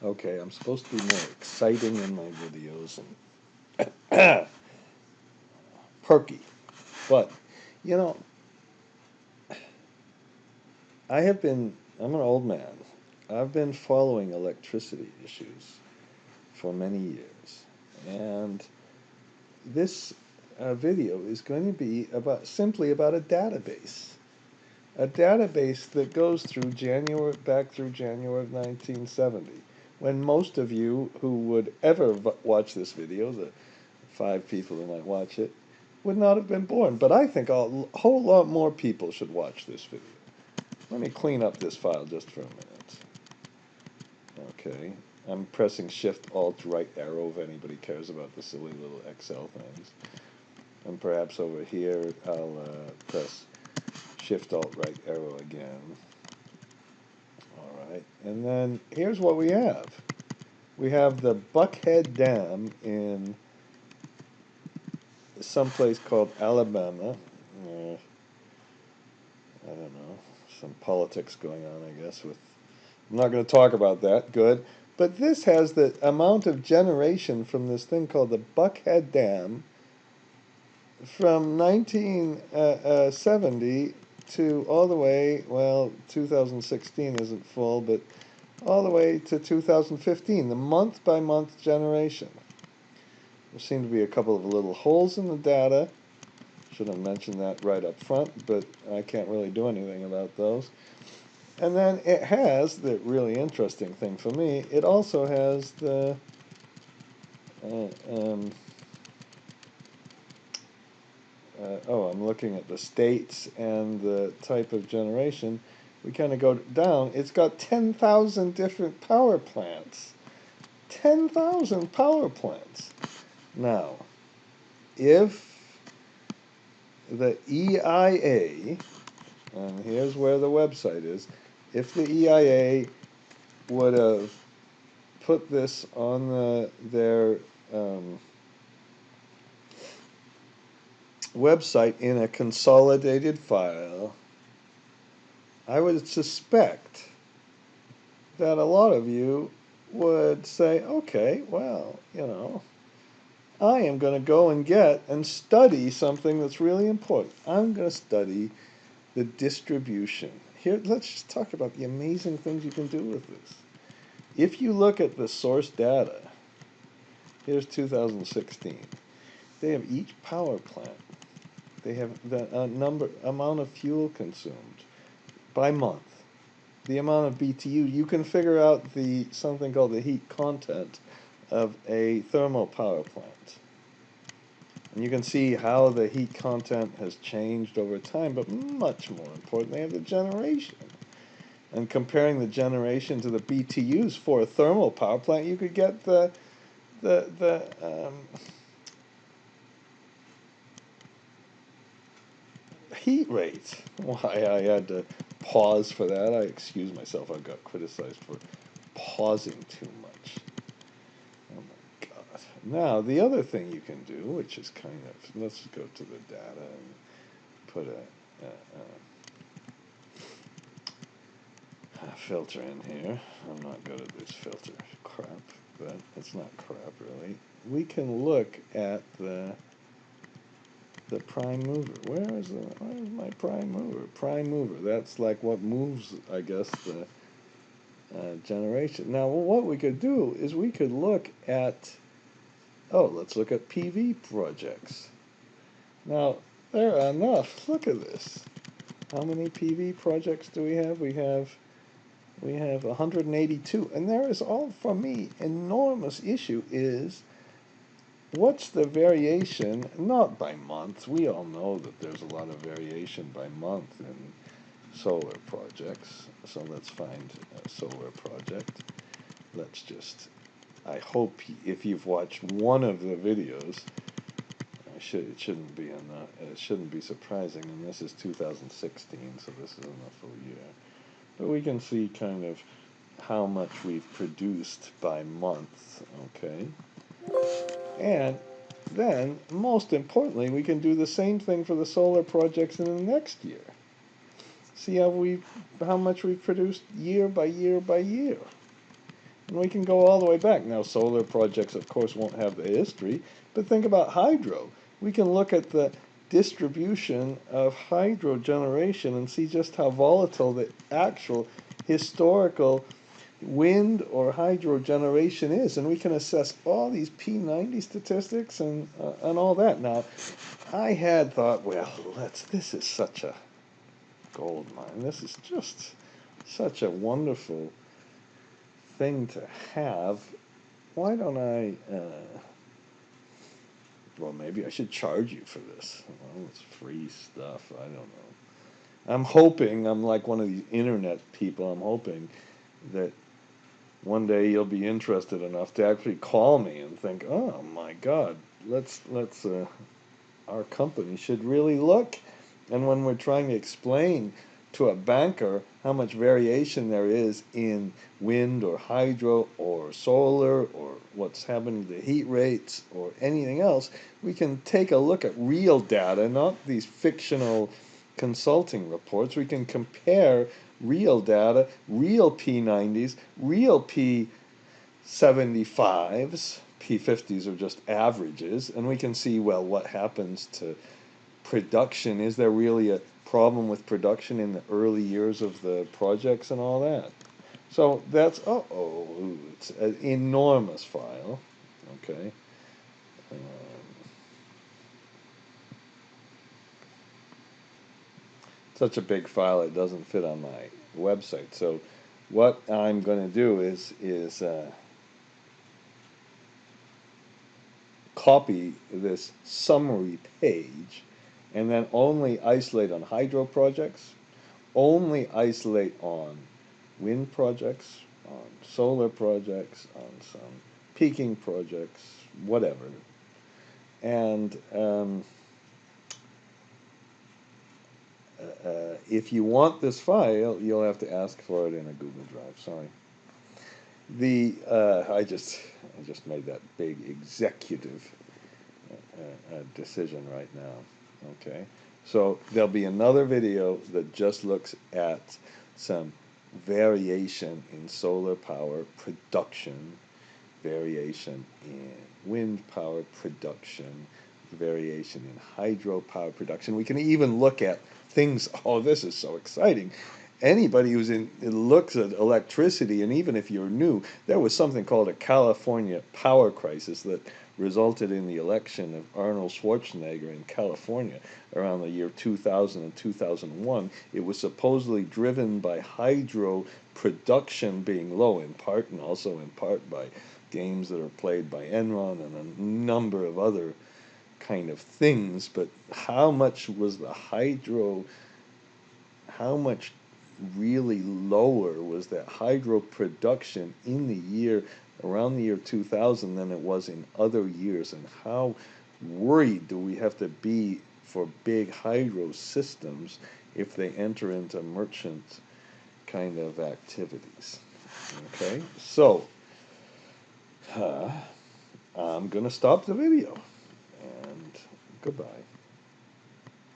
Okay, I'm supposed to be more exciting in my videos and perky. But, you know, I'm an old man. I've been following electricity issues for many years. And this video is going to be simply about a database. A database that goes through back through January of 1970, when most of you who would ever watch this video, the 5 people who might watch it, would not have been born. But I think a whole lot more people should watch this video. Let me clean up this file just for a minute. Okay, I'm pressing Shift Alt right arrow if anybody cares about the silly little Excel things. And perhaps over here I'll press Shift Alt right arrow again. Alright, and then here's what we have. We have the Buckhead Dam in someplace called Alabama. I don't know, some politics going on, I guess, with... I'm not going to talk about that, good. But this has the amount of generation from this thing called the Buckhead Dam from 1970 to all the way, well, 2016 isn't full, but all the way to 2015, the month-by-month generation. There seem to be a couple of little holes in the data. Should have mentioned that right up front, but I can't really do anything about those. And then it has, the really interesting thing for me, it also has the I'm looking at the states and the type of generation. We kind of go down. It's got 10,000 different power plants. 10,000 power plants. Now, if the EIA, and here's where the website is, if the EIA would have put this on their website in a consolidated file, I would suspect that a lot of you would say, okay, well, I am going to go and get and study something that's really important. I'm going to study the distribution. Here, let's just talk about the amazing things you can do with this. If you look at the source data, here's 2016. They have each power plant. They have the amount of fuel consumed by month, the amount of BTU. You can figure out something called the heat content of a thermal power plant. And you can see how the heat content has changed over time, but much more important, they have the generation. And comparing the generation to the BTUs for a thermal power plant, you could get the heat rate. Why I had to pause for that. I excuse myself. I got criticized for pausing too much. Oh my God. Now, the other thing you can do, which is kind of, let's go to the data and put a filter in here. I'm not good at this filter crap, but it's not crap really. We can look at the prime mover. Where is my prime mover? Prime mover. That's like what moves, I guess, the generation. Now, what we could do is we could look at, let's look at PV projects. Now, there are enough. Look at this. How many PV projects do we have? We have 182. And there is for me, enormous issue is, what's the variation, not by month, we all know that there's a lot of variation by month in solar projects, so let's find a solar project. Let's just, I hope if you've watched one of the videos, it shouldn't be surprising, and this is 2016, so this isn't a full year. But we can see kind of how much we've produced by month, okay? And then, most importantly, we can do the same thing for the solar projects in the next year. See how much we've produced year by year by year. And we can go all the way back. Now, solar projects, of course, won't have the history, but think about hydro. We can look at the distribution of hydro generation and see just how volatile the actual historical wind or hydro generation is, and we can assess all these P90 statistics and all that. Now, I had thought, well, this is such a gold mine. This is just such a wonderful thing to have. Why don't I, well, maybe I should charge you for this. Well, it's free stuff. I don't know. I'm hoping, I'm like one of these internet people, I'm hoping that one day you'll be interested enough to actually call me and think, oh my God, our company should really look. And when we're trying to explain to a banker how much variation there is in wind or hydro or solar or what's happening to the heat rates or anything else, we can take a look at real data, not these fictional consulting reports. We can compare real data, real P90s, real P75s. P50s are just averages, and we can see, well, what happens to production. Is there really a problem with production in the early years of the projects and all that? So that's, it's an enormous file. Okay. Um, Such a big file it doesn't fit on my website. So what I'm going to do is copy this summary page and then only isolate on hydro projects, only isolate on wind projects, on solar projects, on some peaking projects, whatever. And if you want this file, you'll have to ask for it in a Google Drive. Sorry. I just made that big executive decision right now. Okay, so there'll be another video that just looks at some variation in solar power production, variation in wind power production, variation in hydropower production. We can even look at things. Oh, this is so exciting. Anybody who's looks at electricity, and even if you're new, there was something called a California power crisis that resulted in the election of Arnold Schwarzenegger in California around the year 2000 and 2001. It was supposedly driven by hydro production being low, in part, and also in part by games that are played by Enron and a number of other kind of things. But how much was the hydro, how much really lower was that hydro production in the year around the year 2000 than it was in other years, and how worried do we have to be for big hydro systems if they enter into merchant kind of activities? Okay, so I'm going to stop the video, and goodbye.